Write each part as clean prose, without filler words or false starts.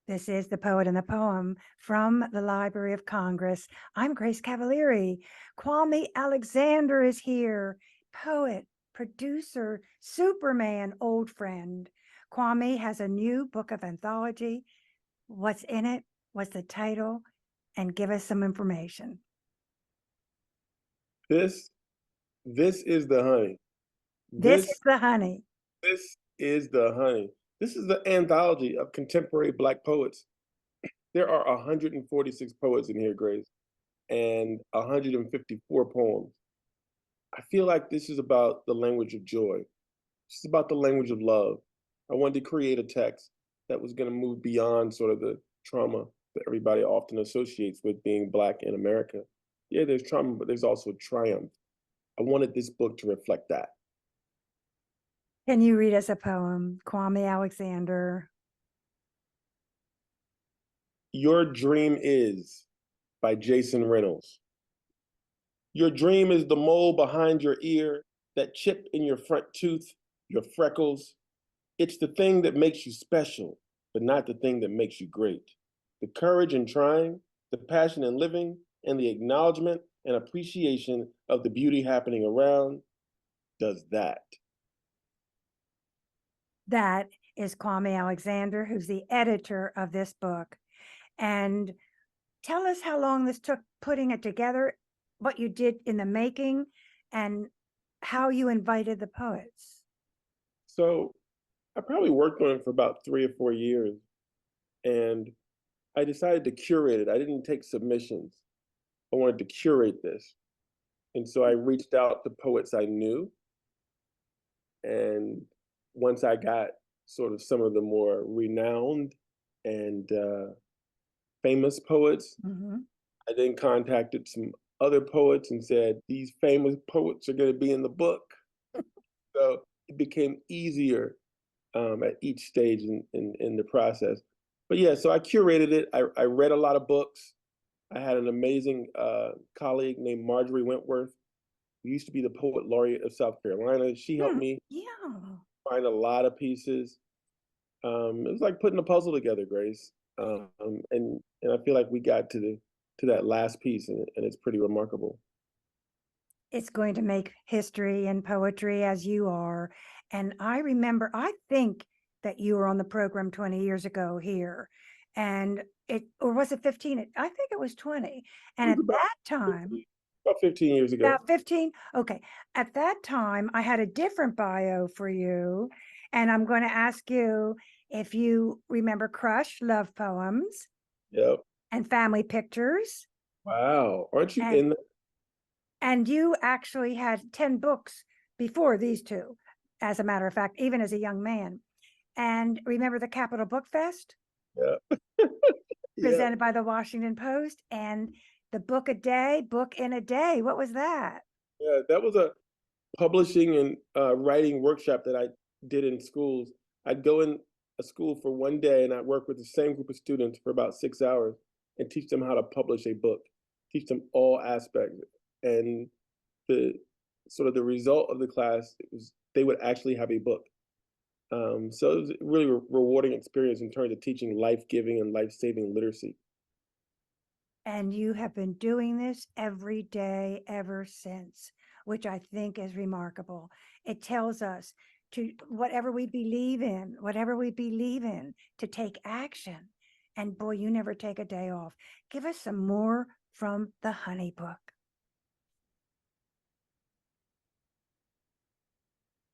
This is The Poet and the Poem from the Library of Congress. I'm Grace Cavalieri. Kwame Alexander is here, poet, producer, Superman, old friend. Kwame has a new book of anthology. What's in it? What's the title? And give us some information. This is the honey. This This is the honey. this is the honey. This is the anthology of contemporary Black poets. There are 146 poets in here, Grace, and 154 poems. I feel like this is about the language of joy. This is about the language of love. I wanted to create a text that was going to move beyond sort of the trauma that everybody often associates with being Black in America. Yeah, there's trauma, but there's also triumph. I wanted this book to reflect that. Can you read us a poem, Kwame Alexander? Your Dream Is by Jason Reynolds. Your dream is the mole behind your ear, that chip in your front tooth, your freckles. It's the thing that makes you special, but not the thing that makes you great. The courage in trying, the passion in living, and the acknowledgement and appreciation of the beauty happening around does that. That is Kwame Alexander, who's the editor of this book. And tell us how long this took putting it together, what you did in the making, and how you invited the poets. So I probably worked on it for about 3 or 4 years, and I decided to curate it. I didn't take submissions. I wanted to curate this. And so I reached out to poets I knew. And once I got sort of some of the more renowned and famous poets, I then contacted some other poets and said, these famous poets are going to be in the book. So it became easier at each stage in the process. But yeah, so I curated it. I read a lot of books. I had an amazing colleague named Marjorie Wentworth, who used to be the poet laureate of South Carolina. She helped me find a lot of pieces. It was like putting a puzzle together, Grace. And I feel like we got to that last piece, and it's pretty remarkable. It's going to make history and poetry as you are. And I remember, I think that you were on the program 20 years ago here. And or was it 15? I think it was 20. And at that time, about 15 years ago. About 15? Okay. At that time, I had a different bio for you. And I'm going to ask you if you remember Crush, Love Poems. Yep. And Family Pictures. Wow. Aren't you in there? And you actually had 10 books before these two, as a matter of fact, even as a young man. And remember the Capitol Book Fest? Yeah. Presented by the Washington Post, and the book in a day. What was that? Yeah, that was a publishing and writing workshop that I did in schools. I'd go in a school for one day and I'd work with the same group of students for about 6 hours and teach them how to publish a book, teach them all aspects. And the sort of the result of the class was they would actually have a book. So it was a really rewarding experience in terms of teaching life-giving and life-saving literacy. And you have been doing this every day ever since, which I think is remarkable. It tells us to whatever we believe in, to take action. And boy, you never take a day off. Give us some more from the Honey Book.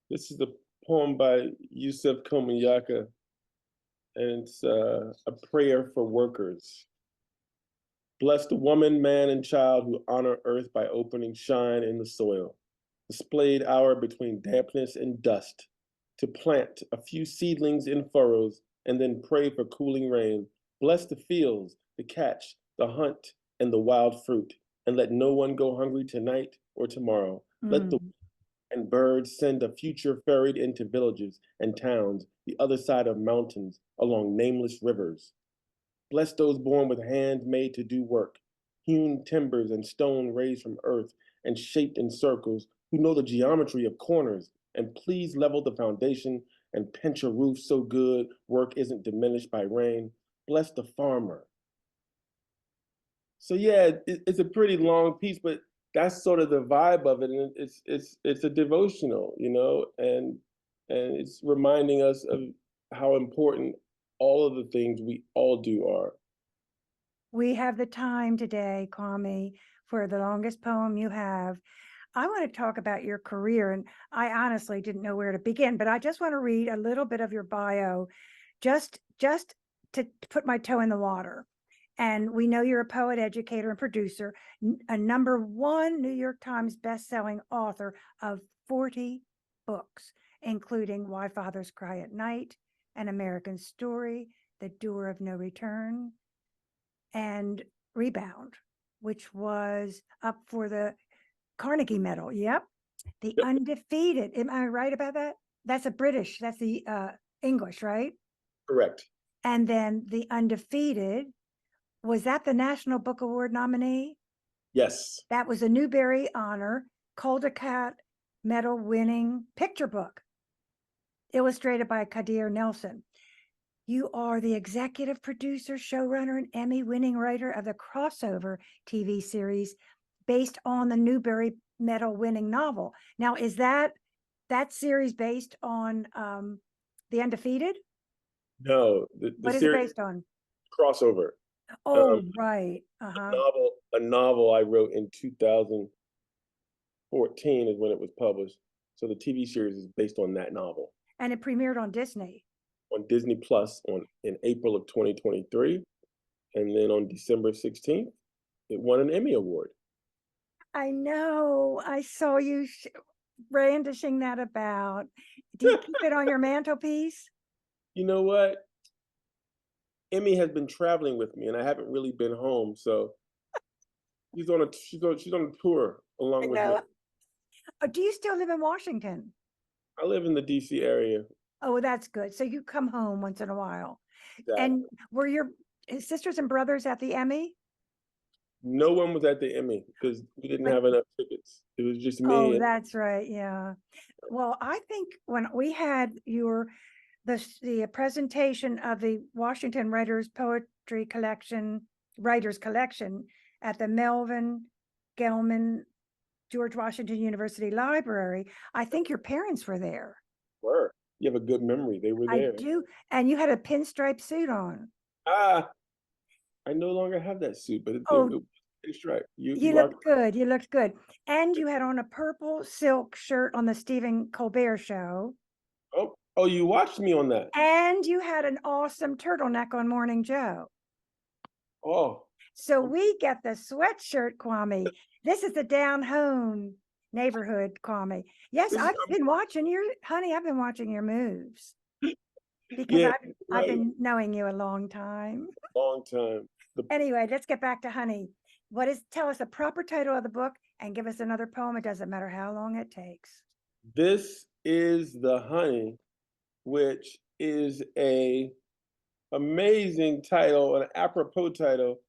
This is the poem by Yusuf Komunyakaa, and it's a prayer for workers. Bless the woman, man, and child who honor earth by opening shine in the soil, displayed hour between dampness and dust, to plant a few seedlings in furrows and then pray for cooling rain. Bless the fields, the catch, the hunt, and the wild fruit, and let no one go hungry tonight or tomorrow. Let the and birds send a future ferried into villages and towns, the other side of mountains, along nameless rivers. Bless those born with hands made to do work, hewn timbers and stone raised from earth and shaped in circles, who know the geometry of corners, and please level the foundation and pinch a roof so good work isn't diminished by rain. bless the farmer. So yeah, it's a pretty long piece, but that's sort of the vibe of it, and it's a devotional, and it's reminding us of how important all of the things we all do are. We have the time today, Kwame, for the longest poem you have. I want to talk about your career, and I honestly didn't know where to begin, but I just want to read a little bit of your bio, just to put my toe in the water. And we know you're a poet, educator, and producer, a #1 New York Times bestselling author of 40 books, including Why Fathers Cry at Night, An American Story, The Door of No Return, and Rebound, which was up for the Carnegie Medal. Yep. The Yep, Undefeated. Am I right about that? That's that's the English, right? correct. And then The Undefeated, was that the National Book Award nominee? Yes. That was a Newbery Honor Caldecott Medal winning picture book, illustrated by Kadir Nelson. You are the executive producer, showrunner, and Emmy-winning writer of the crossover TV series based on the Newbery Medal-winning novel. Now, is that series based on The Undefeated? No, the What is it series based on? crossover. Oh, right. A novel I wrote in 2014 is when it was published. So the TV series is based on that novel. And it premiered on Disney. On Disney Plus in April of 2023, and then on December 16th, it won an Emmy Award. I know. I saw you brandishing that about. Do you keep it on your mantelpiece? You know what? Emmy has been traveling with me, and I haven't really been home. So she's on a tour I along with me. know. Oh, do you still live in Washington? I live in the DC area. Oh, well, that's good. So you come home once in a while. And Exactly. were your sisters and brothers at the Emmy? No one was at the Emmy because we didn't But have enough tickets. It was just me oh, and that's right. Yeah. Well, I think when we had the presentation of the Washington Writers Collection at the Melvin Gelman George Washington University Library, I think your parents were there. were. You have a good memory. They were I there. do. And you had a pinstripe suit on. Ah, I no longer have that suit, but Oh, it was right. you You are looked good. You looked good. And you had on a purple silk shirt on the Stephen Colbert Show. oh, you watched me on that. And you had an awesome turtleneck on Morning Joe. Oh, So um, we get the sweatshirt, Kwame. This is the down home neighborhood, Kwame. Yes, this is I've been watching I've been watching your moves because yeah, I've right. been knowing you a long time. Long time. The Anyway, let's get back to Honey. Tell us the proper title of the book and give us another poem. It doesn't matter how long it takes. This is the Honey, which is a amazing title, an apropos title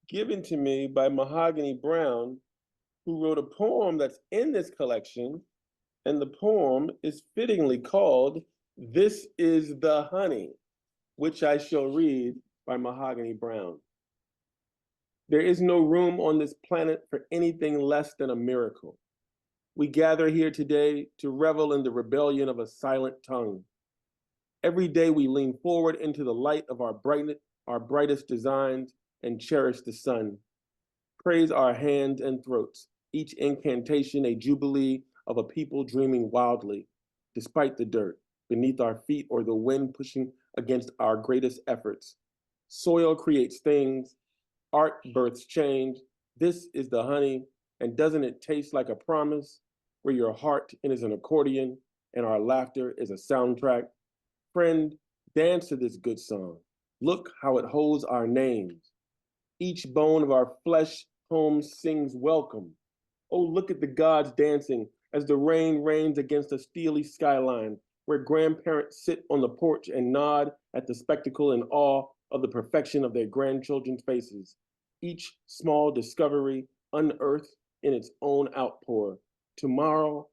given to me by Mahogany Brown, who wrote a poem that's in this collection, and the poem is fittingly called "This is the Honey," which I shall read by Mahogany Brown. There is no room on this planet for anything less than a miracle. We gather here today to revel in the rebellion of a silent tongue. Every day we lean forward into the light of our brightest designs, and cherish the sun. Praise our hands and throats, each incantation a jubilee of a people dreaming wildly, despite the dirt beneath our feet or the wind pushing against our greatest efforts. Soil creates things, art births change. This is the honey, and doesn't it taste like a promise where your heart is an accordion and our laughter is a soundtrack? Friend, dance to this good song. Look how it holds our names. Each bone of our flesh home sings welcome. Oh, look at the gods dancing as the rain rains against a steely skyline, where grandparents sit on the porch and nod at the spectacle in awe of the perfection of their grandchildren's faces. Each small discovery unearthed in its own outpour. Tomorrow,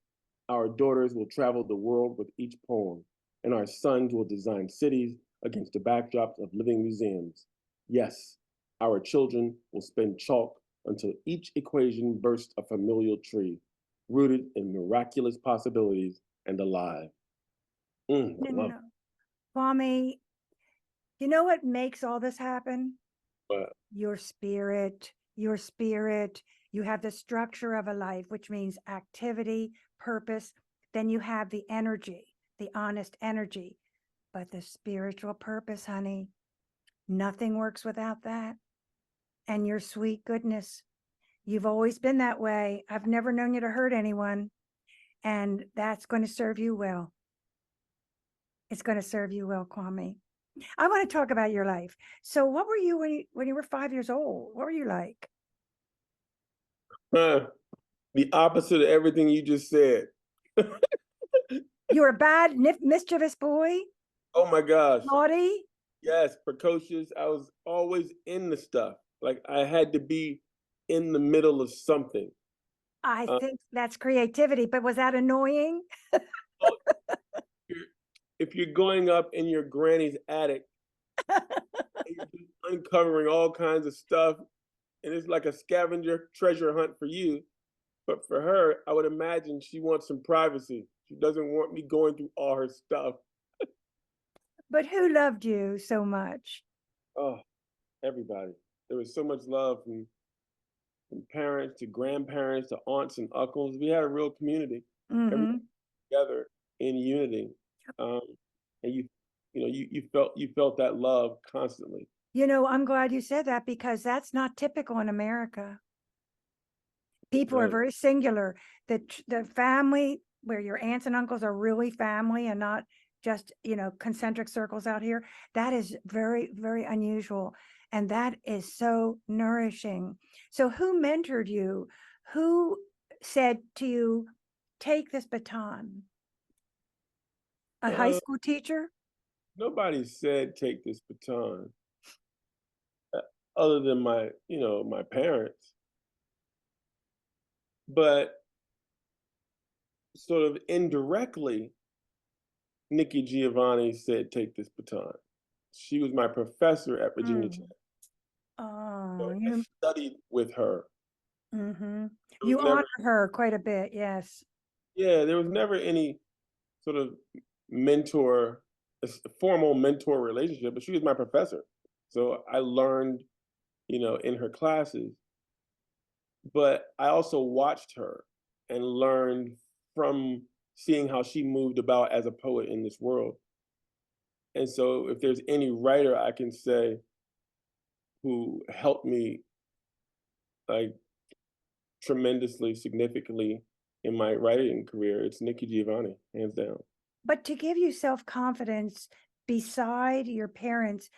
our daughters will travel the world with each poem, and our sons will design cities against the backdrop of living museums. Yes, our children will spin chalk until each equation bursts a familial tree, rooted in miraculous possibilities and alive. I You love know, Kwame, you know what makes all this happen? it. Your spirit, your spirit. You have the structure of a life, which means activity, purpose. Then you have the energy, the honest energy. But the spiritual purpose, honey, nothing works without that. And your sweet goodness. You've always been that way. I've never known you to hurt anyone. And that's going to serve you well. It's going to serve you well, Kwame. I want to talk about your life. So what were you when you were 5 years old? What were you like? Huh, the opposite of everything you just said. You were a bad, mischievous boy, Oh my gosh. naughty. Yes, precocious. I was always in the stuff. Like I had to be in the middle of something. I Uh, think that's creativity, but was that annoying? well, if you're going up in your granny's attic and you're just uncovering all kinds of stuff, and it's like a scavenger treasure hunt for you. But for her, I would imagine she wants some privacy. She doesn't want me going through all her stuff. But who loved you so much? Oh, everybody. There was so much love from parents to grandparents to aunts and uncles. We had a real community. Everybody Hmm. together in unity. Um, and you felt that love constantly. I'm glad you said that because that's not typical in America. People are Right. very singular. The family where your aunts and uncles are really family and not just, concentric circles out here. That is very, very unusual. And that is so nourishing. So who mentored you? Who said to you, take this baton? A high Uh, school teacher? Nobody said take this baton, uh, other than my parents. But sort of indirectly, Nikki Giovanni said take this baton. She was my professor at Virginia Tech. Mm. Oh, So I studied with her. mm-hmm. There was You never honor her quite a bit. Yes. Yeah, there was never any sort of mentor, formal mentor relationship, but she was my professor. So I learned, in her classes, but I also watched her and learned from seeing how she moved about as a poet in this world. And so if there's any writer I can say who helped me like tremendously, significantly in my writing career, it's Nikki Giovanni, hands down. But to give you self-confidence beside your parents,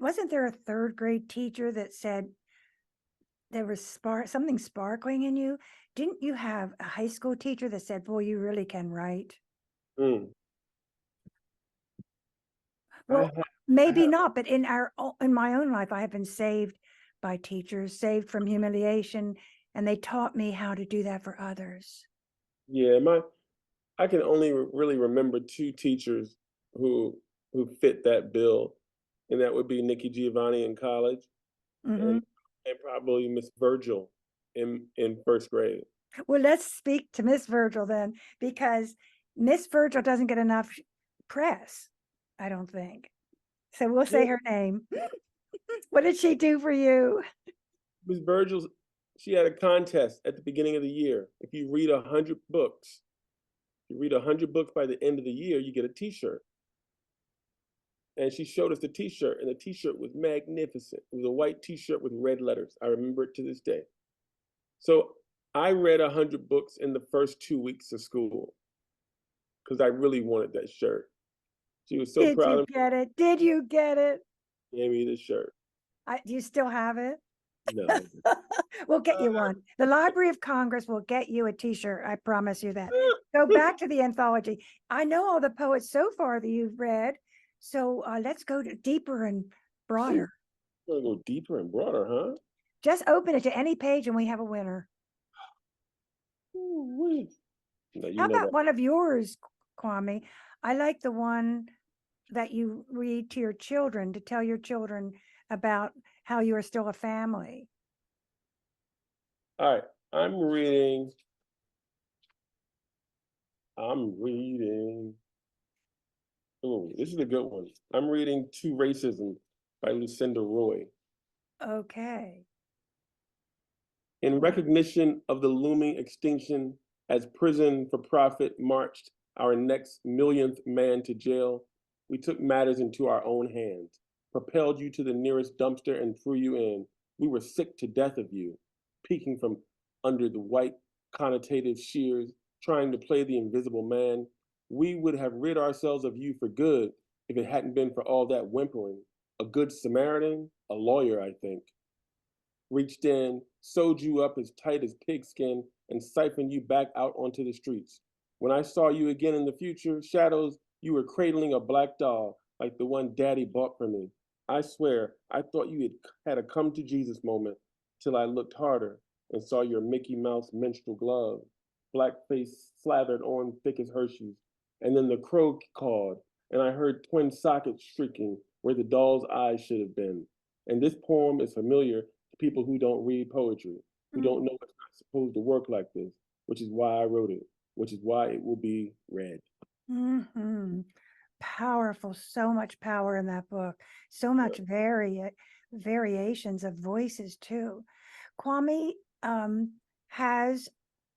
wasn't there a third grade teacher that said there was something sparkling in you? Didn't you have a high school teacher that said, boy, you really can write? Mm. I Well, have, I maybe have, not, but in my own life, I have been saved by teachers, saved from humiliation, and they taught me how to do that for others. yeah, I can only really remember two teachers who fit that bill, and that would be Nikki Giovanni in college, and Hmm. and probably Miss Virgil in first grade. Well, let's speak to Miss Virgil then, because Miss Virgil doesn't get enough press, I don't think. So we'll Yeah, say her name. What did she do for you? Miss Virgil, she had a contest at the beginning of the year. If you read 100 books, you read 100 books by the end of the year, you get a T-shirt. And she showed us the T-shirt, and the T-shirt was magnificent. It was a white T-shirt with red letters. I remember it to this day. So I read 100 books in the first 2 weeks of school because I really wanted that shirt. She was so Did proud you of get it? Did you get it? me, gave me the shirt. Do you still have it? No. We'll get you one. The Library of Congress will get you a t-shirt. I promise you that. Go back to the anthology. I know all the poets so far that you've read. So let's go deeper and broader. Gonna go deeper and broader, huh? Just open it to any page and we have a winner. Ooh-wee. No, you How know about that. one of yours, Kwame? I like the one that you read to your children to tell your children about how you are still a family? All right, I'm reading. Oh, this is a good one. I'm reading To Racism by Lucinda Roy. Okay. In recognition of the looming extinction, as prison for profit marched our next millionth man to jail, we took matters into our own hands, propelled you to the nearest dumpster and threw you in. We were sick to death of you, peeking from under the white connotative shears, trying to play the invisible man. We would have rid ourselves of you for good if it hadn't been for all that whimpering. A good Samaritan, a lawyer, I think, reached in, sewed you up as tight as pigskin, and siphoned you back out onto the streets. When I saw you again in the future, shadows, you were cradling a black doll like the one Daddy bought for me. I swear, I thought you had a come to Jesus moment till I looked harder and saw your Mickey Mouse menstrual glove, black face slathered on thick as Hershey's. And then the crow cawed, and I heard twin sockets shrieking where the doll's eyes should have been. And this poem is familiar to people who don't read poetry, who don't know it's not supposed to work like this, which is why I wrote it, which is why it will be read. Mm-hmm. Powerful, so much power in that book, so much variations of voices too. Kwame has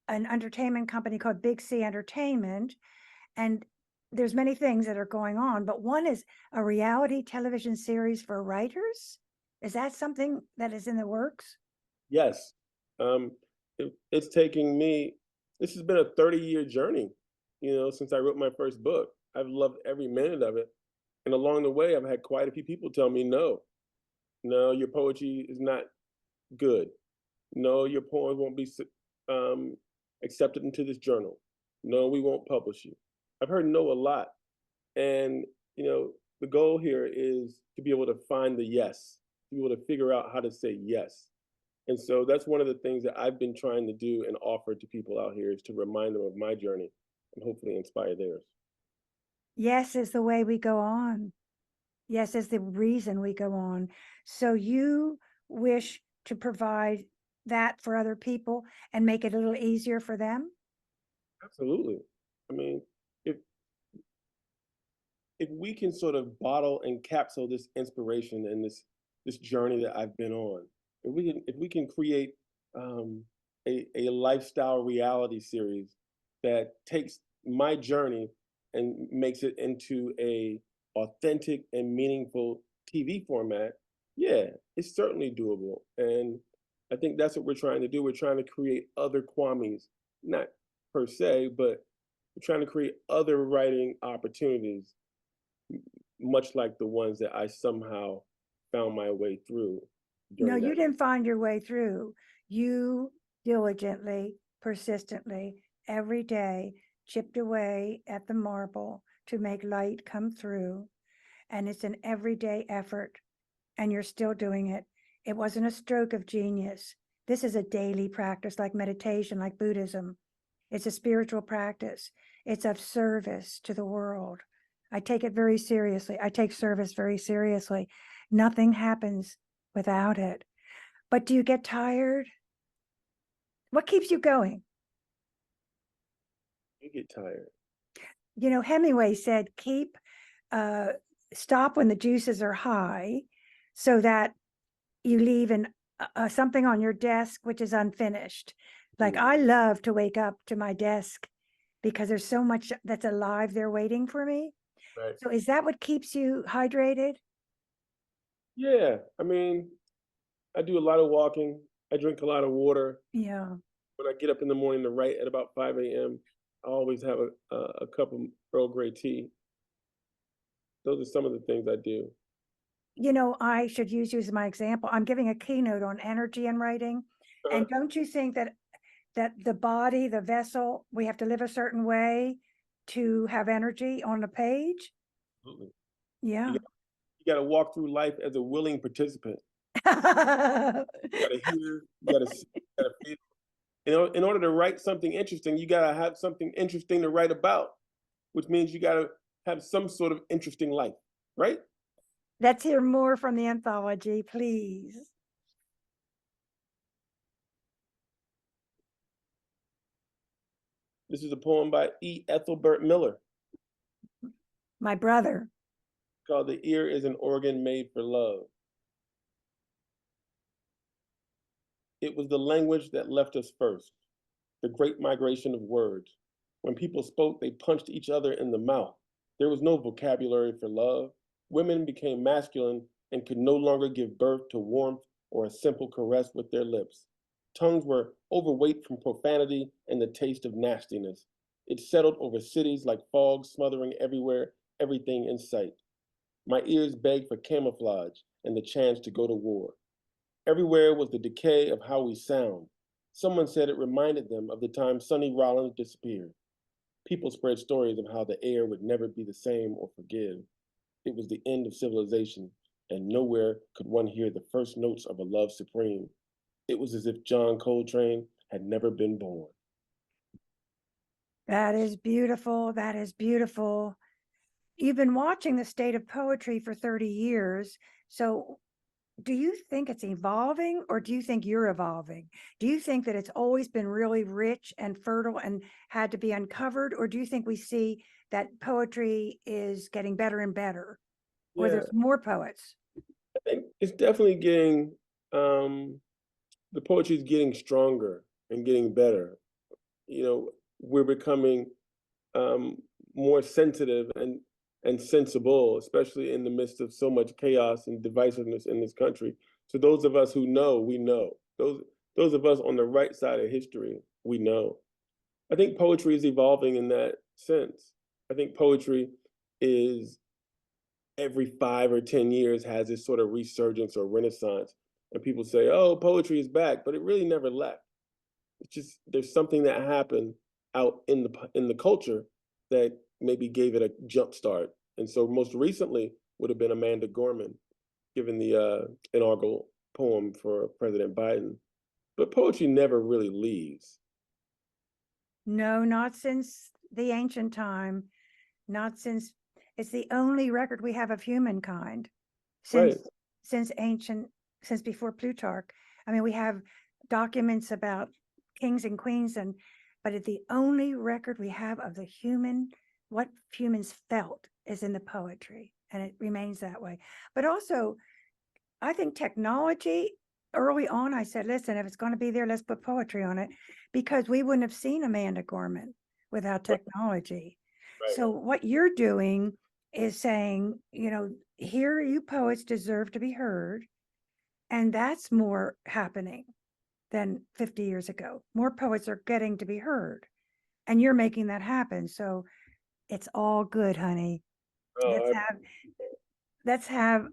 an entertainment company called Big C Entertainment, and there's many things that are going on, but one is a reality television series for writers. Is that something that is in the works? Yes, it's taking me, this has been a 30-year journey, since I wrote my first book. I've loved every minute of it. And along the way, I've had quite a few people tell me, no, your poetry is not good. No, your poems won't be um, accepted into this journal. No, we won't publish you. I've heard no a lot. And, the goal here is to be able to find the yes, to be able to figure out how to say yes. And so that's one of the things that I've been trying to do and offer to people out here is to remind them of my journey and hopefully inspire theirs. Yes is the way we go on. Yes is the reason we go on. So you wish to provide that for other people and make it a little easier for them? Absolutely. I mean, if if we can sort of bottle and capsule this inspiration and this journey that I've been on, if we can create a lifestyle reality series that takes my journey and makes it into a authentic and meaningful TV format, yeah, it's certainly doable. And I think that's what we're trying to do. We're trying to create other Kwames, not per se, but we're trying to create other writing opportunities much like the ones that I somehow found my way through No, during you that. didn't find your way through. You diligently, persistently, every day chipped away at the marble to make light come through. And it's an everyday effort, and you're still doing it. It wasn't a stroke of genius. This is a daily practice, like meditation, like Buddhism. It's a spiritual practice. It's of service to the world. I take it very seriously. I take service very seriously. Nothing happens without it. But do you get tired? What keeps you going? You get tired. Hemingway said, stop when the juices are high so that you leave something on your desk which is unfinished. Like Mm, I love to wake up to my desk because there's so much that's alive there waiting for me. right. So is that what keeps you hydrated? Yeah. I mean, I do a lot of walking. I drink a lot of water. Yeah. When I get up in the morning to write at about 5 a.m., I always have a cup of Earl Grey tea. Those are some of the things I do. I should use you as my example. I'm giving a keynote on energy and writing. Uh, And don't you think that the body, the vessel, we have to live a certain way to have energy on the page? Absolutely. You Yeah. got, you got to walk through life as a willing participant. You got to hear, you got to see, you got to feel. In order to write something interesting, you got to have something interesting to write about, which means you got to have some sort of interesting life, right? Let's hear more from the anthology, please. This is a poem by E. Ethelbert Miller My brother. called The Ear is an Organ Made for Love. It was the language that left us first, the great migration of words. When people spoke, they punched each other in the mouth. There was no vocabulary for love. Women became masculine and could no longer give birth to warmth or a simple caress with their lips. Tongues were overweight from profanity and the taste of nastiness. It settled over cities like fog, smothering everywhere, everything in sight. My ears begged for camouflage and the chance to go to war. Everywhere was the decay of how we sound. Someone said it reminded them of the time Sonny Rollins disappeared. People spread stories of how the air would never be the same or forgive. It was the end of civilization, and nowhere could one hear the first notes of a love supreme. It was as if John Coltrane had never been born. That is beautiful. That is beautiful. You've been watching the state of poetry for 30 years. So do you think it's evolving, or do you think you're evolving? Do you think that it's always been really rich and fertile and had to be uncovered? Or do you think we see that poetry is getting better and better, or Yeah, there's more poets? I think it's definitely getting, the poetry is getting stronger and getting better. You know, we're becoming um, more sensitive and sensible, especially in the midst of so much chaos and divisiveness in this country. So those of us who know, we know. Those of us on the right side of history, we know. I think poetry is evolving in that sense. I think poetry is every 5 or 10 years has this sort of resurgence or renaissance, and people say, "Oh, poetry is back," but it really never left. It's just there's something that happened out in the culture that maybe gave it a jump start. And so most recently would have been Amanda Gorman, given the inaugural poem for President Biden. But poetry never really leaves. No, not since the ancient time, not since it's the only record we have of humankind Right. since since ancient since before Plutarch. I mean, we have documents about kings and queens, and but it's the only record we have of the human, what humans felt is in the poetry, and it remains that way. But also, I think technology, early on, I said, listen, if it's going to be there, let's put poetry on it, because we wouldn't have seen Amanda Gorman without Right. technology. Right. So what you're doing is saying, here you poets deserve to be heard. And that's more happening than 50 years ago. More poets are getting to be heard. And you're making that happen. So it's all good, honey. Oh, Let's have let's have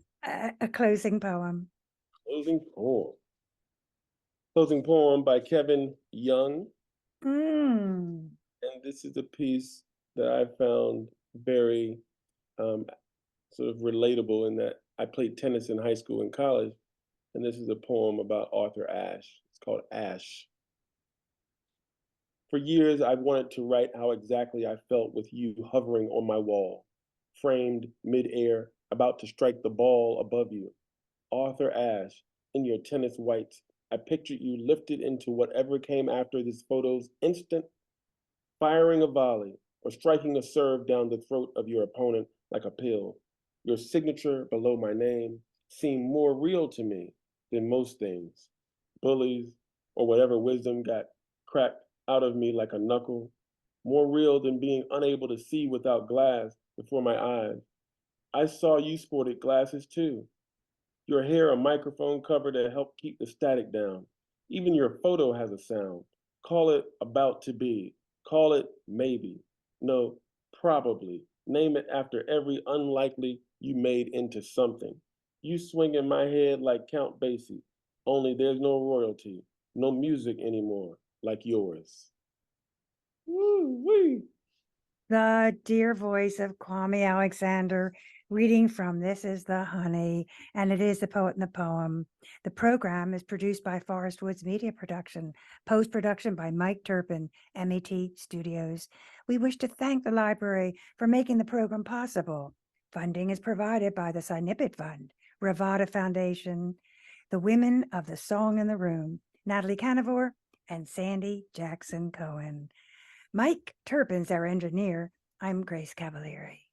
a closing poem. closing poem. Closing poem by Kevin Young. Mm. And this is a piece that I found very um, sort of relatable in that I played tennis in high school and college. And this is a poem about Arthur Ashe. It's called Ash. For years, I've wanted to write how exactly I felt with you hovering on my wall, framed midair, about to strike the ball above you. Arthur Ashe, in your tennis whites, I pictured you lifted into whatever came after this photo's instant firing a volley or striking a serve down the throat of your opponent like a pill. Your signature below my name seemed more real to me than most things. Bullies or whatever wisdom got cracked out of me like a knuckle, more real than being unable to see without glass before my eyes. I saw you sported glasses too, your hair a microphone cover to help keep the static down. Even your photo has a sound. Call it about to be. Call it maybe. No, probably. Name it after every unlikely you made into something. You swing in my head like Count Basie, only there's no royalty, no music anymore like yours. Woo wee. The dear voice of Kwame Alexander. Reading from This Is the Honey, and it is the poet and the poem. The program is produced by Forest Woods Media Production, post-production by Mike Turpin, MET Studios. We wish to thank the library for making the program possible. Funding is provided by the Sinipit Fund, Ravada Foundation, the Women of the Song in the Room, Natalie Canavore, and Sandy Jackson Cohen. Mike Turpin's our engineer. I'm Grace Cavalieri.